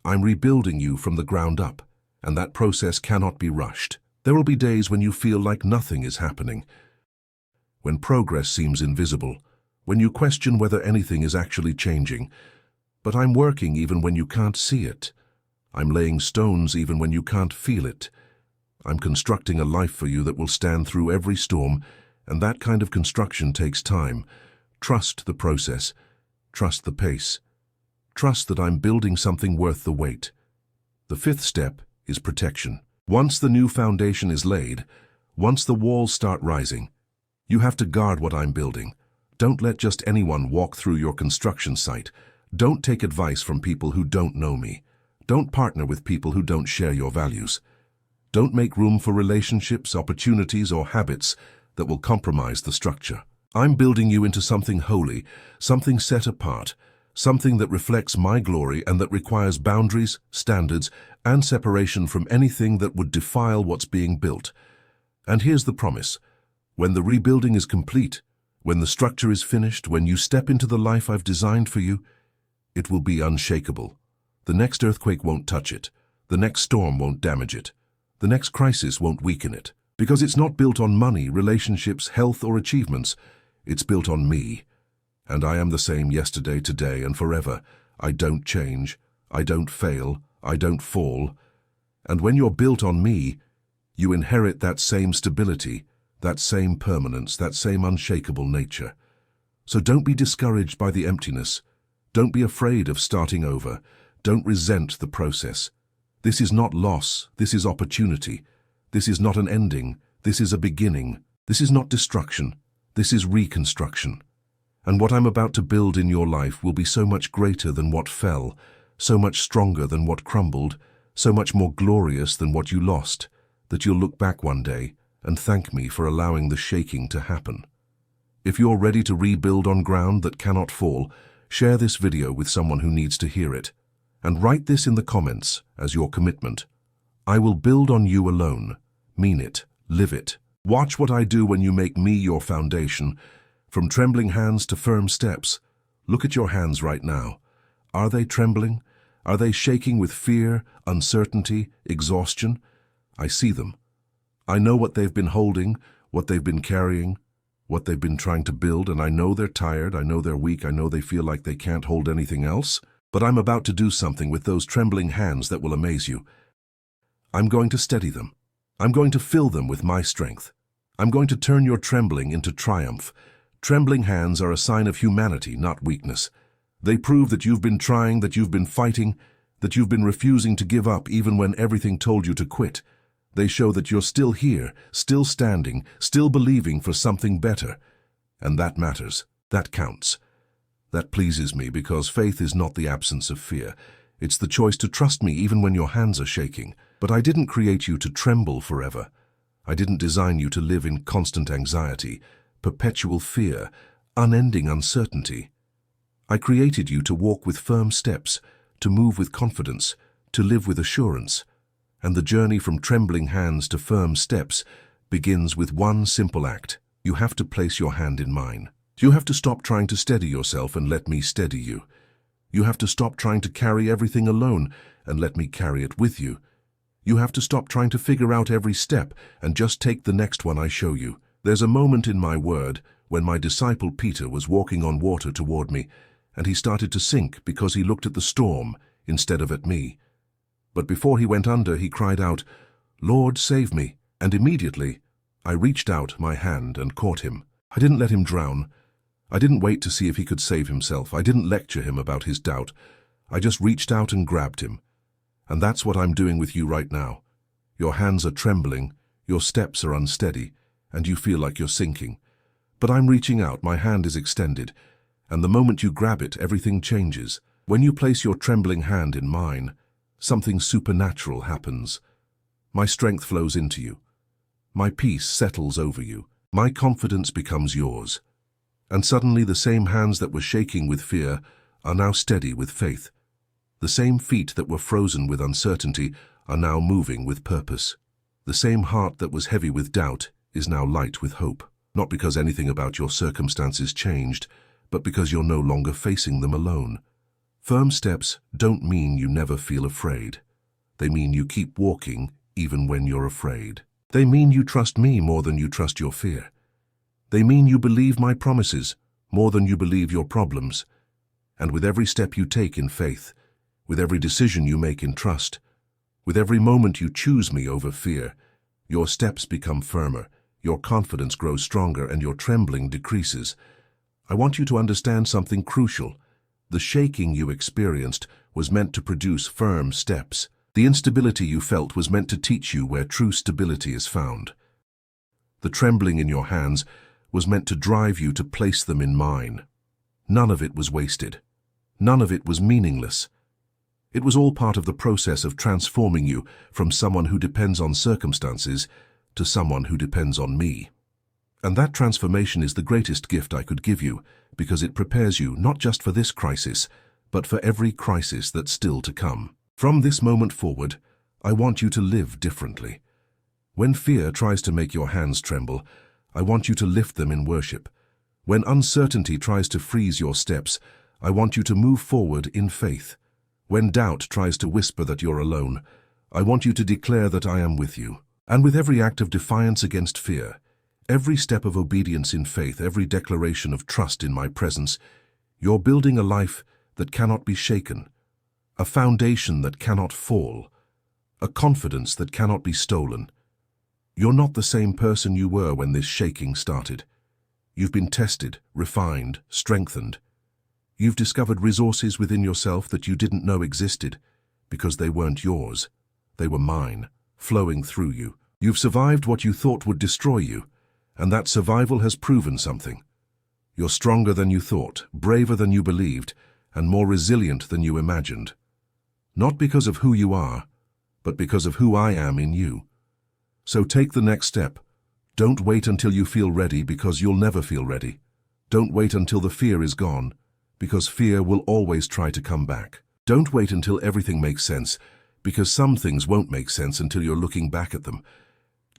I'm rebuilding you from the ground up, and that process cannot be rushed. There will be days when you feel like nothing is happening, when progress seems invisible, when you question whether anything is actually changing. But I'm working even when you can't see it. I'm laying stones even when you can't feel it. I'm constructing a life for you that will stand through every storm, and that kind of construction takes time. Trust the process. Trust the pace. Trust that I'm building something worth the wait. The fifth step is protection. Once the new foundation is laid, once the walls start rising, you have to guard what I'm building. Don't let just anyone walk through your construction site. Don't take advice from people who don't know me. Don't partner with people who don't share your values. Don't make room for relationships, opportunities, or habits that will compromise the structure. I'm building you into something holy, something set apart, something that reflects my glory and that requires boundaries, standards, and separation from anything that would defile what's being built. And here's the promise. When the rebuilding is complete, when the structure is finished, when you step into the life I've designed for you, it will be unshakable. The next earthquake won't touch it. The next storm won't damage it. The next crisis won't weaken it. Because it's not built on money, relationships, health, or achievements. It's built on me. And I am the same yesterday, today, and forever. I don't change. I don't fail. I don't fall. And when you're built on me, you inherit that same stability, that same permanence, that same unshakable nature. So don't be discouraged by the emptiness. Don't be afraid of starting over. Don't resent the process. This is not loss. This is opportunity. This is not an ending. This is a beginning. This is not destruction. This is reconstruction. And what I'm about to build in your life will be so much greater than what fell, so much stronger than what crumbled, so much more glorious than what you lost, that you'll look back one day and thank me for allowing the shaking to happen. If you're ready to rebuild on ground that cannot fall, share this video with someone who needs to hear it. And write this in the comments as your commitment. I will build on you alone. Mean it. Live it. Watch what I do when you make me your foundation. From trembling hands to firm steps. Look at your hands right now. Are they trembling? Are they shaking with fear, uncertainty, exhaustion? I see them. I know what they've been holding, what they've been carrying, what they've been trying to build, and I know they're tired, I know they're weak, I know they feel like they can't hold anything else. But I'm about to do something with those trembling hands that will amaze you. I'm going to steady them. I'm going to fill them with my strength. I'm going to turn your trembling into triumph. Trembling hands are a sign of humanity, not weakness. They prove that you've been trying, that you've been fighting, that you've been refusing to give up even when everything told you to quit. They show that you're still here, still standing, still believing for something better. And that matters. That counts. That pleases me because faith is not the absence of fear. It's the choice to trust me even when your hands are shaking. But I didn't create you to tremble forever. I didn't design you to live in constant anxiety, perpetual fear, unending uncertainty. I created you to walk with firm steps, to move with confidence, to live with assurance. And the journey from trembling hands to firm steps begins with one simple act. You have to place your hand in mine. You have to stop trying to steady yourself and let me steady you. You have to stop trying to carry everything alone and let me carry it with you. You have to stop trying to figure out every step and just take the next one I show you. There's a moment in my word when my disciple Peter was walking on water toward me, and he started to sink because he looked at the storm instead of at me. But before he went under, he cried out, "Lord, save me." And immediately I reached out my hand and caught him. I didn't let him drown. I didn't wait to see if he could save himself. I didn't lecture him about his doubt. I just reached out and grabbed him. And that's what I'm doing with you right now. Your hands are trembling, your steps are unsteady, and you feel like you're sinking. But I'm reaching out, my hand is extended, and the moment you grab it, everything changes. When you place your trembling hand in mine, something supernatural happens. My strength flows into you. My peace settles over you. My confidence becomes yours. And suddenly the same hands that were shaking with fear are now steady with faith. The same feet that were frozen with uncertainty are now moving with purpose. The same heart that was heavy with doubt is now light with hope. Not because anything about your circumstances changed, but because you're no longer facing them alone. Firm steps don't mean you never feel afraid. They mean you keep walking even when you're afraid. They mean you trust me more than you trust your fear. They mean you believe my promises more than you believe your problems. And with every step you take in faith, with every decision you make in trust, with every moment you choose me over fear, your steps become firmer, your confidence grows stronger, and your trembling decreases. I want you to understand something crucial. The shaking you experienced was meant to produce firm steps. The instability you felt was meant to teach you where true stability is found. The trembling in your hands was meant to drive you to place them in mine. None of it was wasted. None of it was meaningless. It was all part of the process of transforming you from someone who depends on circumstances to someone who depends on me. And that transformation is the greatest gift I could give you, because it prepares you not just for this crisis, but for every crisis that's still to come. From this moment forward, I want you to live differently. When fear tries to make your hands tremble, I want you to lift them in worship. When uncertainty tries to freeze your steps, I want you to move forward in faith. When doubt tries to whisper that you're alone, I want you to declare that I am with you. And with every act of defiance against fear, every step of obedience in faith, every declaration of trust in my presence, you're building a life that cannot be shaken, a foundation that cannot fall, a confidence that cannot be stolen. You're not the same person you were when this shaking started. You've been tested, refined, strengthened. You've discovered resources within yourself that you didn't know existed, because they weren't yours. They were mine, flowing through you. You've survived what you thought would destroy you, and that survival has proven something. You're stronger than you thought, braver than you believed, and more resilient than you imagined. Not because of who you are, but because of who I am in you. So take the next step. Don't wait until you feel ready, because you'll never feel ready. Don't wait until the fear is gone, because fear will always try to come back. Don't wait until everything makes sense, because some things won't make sense until you're looking back at them.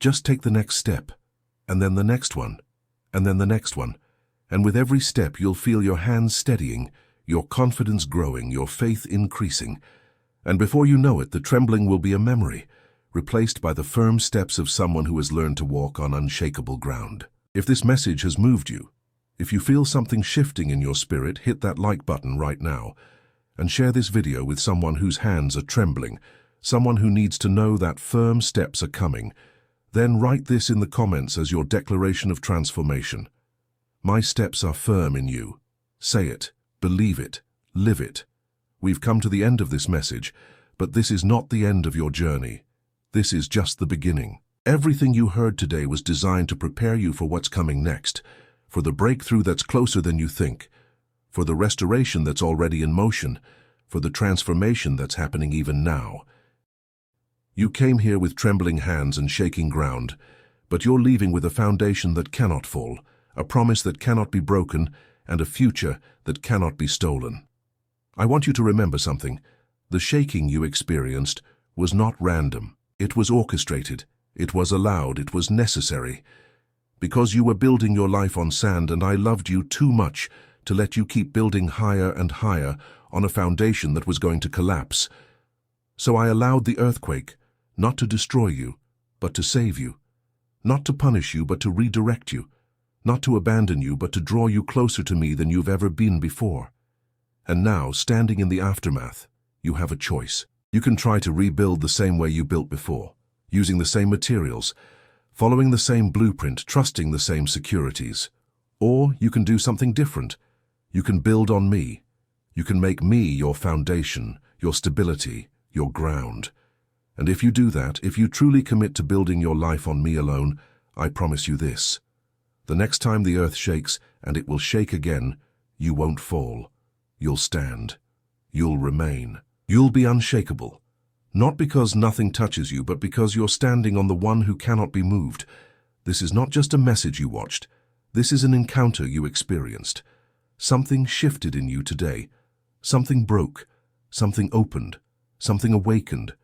Just take the next step, and then the next one, and then the next one. And with every step you'll feel your hands steadying, your confidence growing, your faith increasing. And before you know it, the trembling will be a memory, replaced by the firm steps of someone who has learned to walk on unshakable ground. If this message has moved you, if you feel something shifting in your spirit, hit that like button right now and share this video with someone whose hands are trembling, someone who needs to know that firm steps are coming. Then write this in the comments as your declaration of transformation. My steps are firm in you. Say it, believe it, live it. We've come to the end of this message, but this is not the end of your journey. This is just the beginning. Everything you heard today was designed to prepare you for what's coming next, for the breakthrough that's closer than you think, for the restoration that's already in motion, for the transformation that's happening even now. You came here with trembling hands and shaking ground, but you're leaving with a foundation that cannot fall, a promise that cannot be broken, and a future that cannot be stolen. I want you to remember something. The shaking you experienced was not random. It was orchestrated. It was allowed. It was necessary. because you were building your life on sand and I loved you too much to let you keep building higher and higher on a foundation that was going to collapse. So I allowed the earthquake, not to destroy you, but to save you, not to punish you, but to redirect you, not to abandon you, but to draw you closer to me than you've ever been before. And now, standing in the aftermath, you have a choice. You can try to rebuild the same way you built before, using the same materials, following the same blueprint, trusting the same securities. Or you can do something different. You can build on me. You can make me your foundation, your stability, your ground. And if you do that, if you truly commit to building your life on me alone, I promise you this. The next time the earth shakes, and it will shake again, you won't fall. You'll stand. You'll remain. You'll be unshakable. Not because nothing touches you, but because you're standing on the one who cannot be moved. This is not just a message you watched. This is an encounter you experienced. Something shifted in you today. Something broke. Something opened. Something awakened.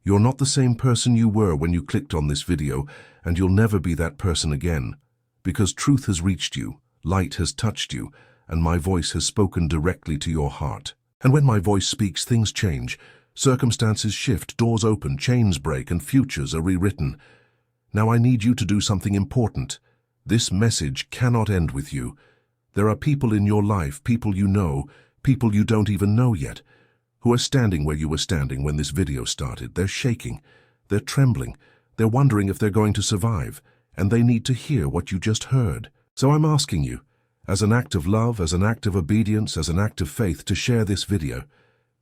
You're not the same person you were when you clicked on this video, and you'll never be that person again. Because truth has reached you, light has touched you, and my voice has spoken directly to your heart. And when my voice speaks, things change. Circumstances shift, doors open, chains break, and futures are rewritten. Now I need you to do something important. This message cannot end with you. There are people in your life, people you know, people you don't even know yet, who are standing where you were standing when this video started. They're shaking, they're trembling, they're wondering if they're going to survive, and they need to hear what you just heard. So I'm asking you, as an act of love, as an act of obedience, as an act of faith, to share this video.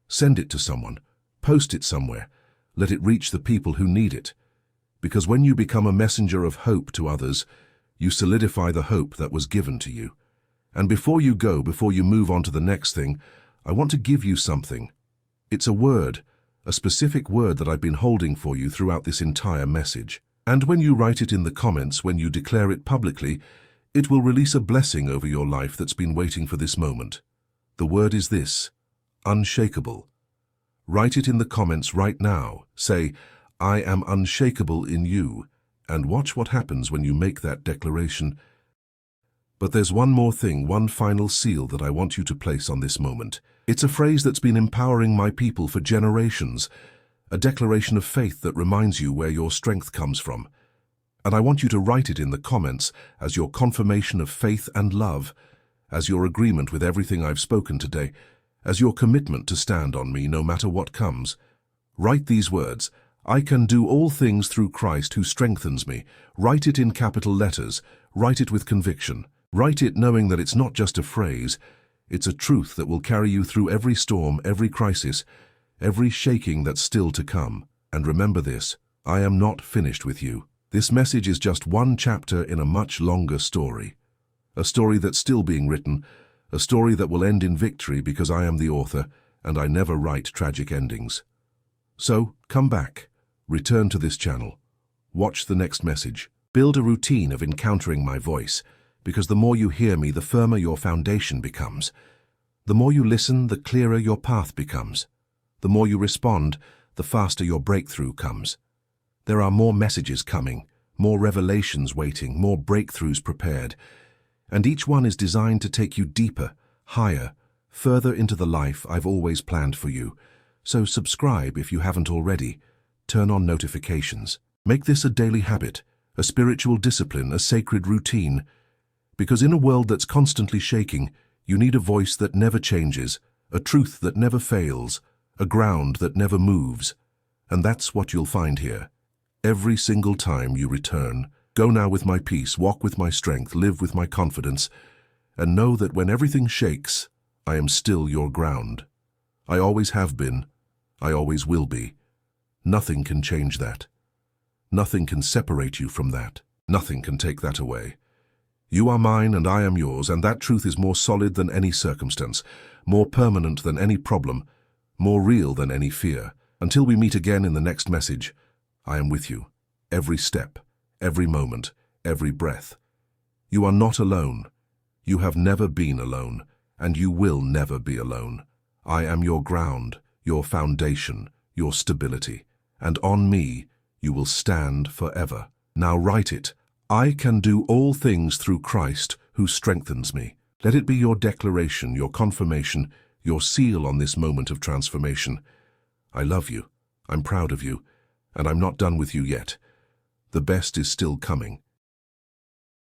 Send it to someone, post it somewhere, let it reach the people who need it. Because when you become a messenger of hope to others, you solidify the hope that was given to you. And before you go, before you move on to the next thing, I want to give you something. It's a word, a specific word that I've been holding for you throughout this entire message. And when you write it in the comments, when you declare it publicly, it will release a blessing over your life that's been waiting for this moment. The word is this: unshakable. Write it in the comments right now. Say, I am unshakable in you, and watch what happens when you make that declaration. But there's one more thing, one final seal that I want you to place on this moment. It's a phrase that's been empowering my people for generations, a declaration of faith that reminds you where your strength comes from. And I want you to write it in the comments as your confirmation of faith and love, as your agreement with everything I've spoken today, as your commitment to stand on me no matter what comes. Write these words: I can do all things through Christ who strengthens me. Write it in capital letters. Write it with conviction. Write it knowing that it's not just a phrase, it's a truth that will carry you through every storm, every crisis, every shaking that's still to come. And remember this: I am not finished with you. This message is just one chapter in a much longer story. A story that's still being written, a story that will end in victory because I am the author and I never write tragic endings. So, come back, return to this channel, watch the next message. Build a routine of encountering my voice, because the more you hear me, the firmer your foundation becomes. The more you listen, the clearer your path becomes. The more you respond, the faster your breakthrough comes. There are more messages coming, more revelations waiting, more breakthroughs prepared, and each one is designed to take you deeper, higher, further into the life I've always planned for you. So subscribe if you haven't already. Turn on notifications. Make this a daily habit, a spiritual discipline, a sacred routine. Because in a world that's constantly shaking, you need a voice that never changes, a truth that never fails, a ground that never moves. And that's what you'll find here. Every single time you return, go now with my peace, walk with my strength, live with my confidence, and know that when everything shakes, I am still your ground. I always have been. I always will be. Nothing can change that. Nothing can separate you from that. Nothing can take that away. You are mine and I am yours, and that truth is more solid than any circumstance, more permanent than any problem, more real than any fear. Until we meet again in the next message, I am with you, every step, every moment, every breath. You are not alone. You have never been alone, and you will never be alone. I am your ground, your foundation, your stability, and on me you will stand forever. Now write it. I can do all things through Christ who strengthens me. Let it be your declaration, your confirmation, your seal on this moment of transformation. I love you, I'm proud of you, and I'm not done with you yet. The best is still coming.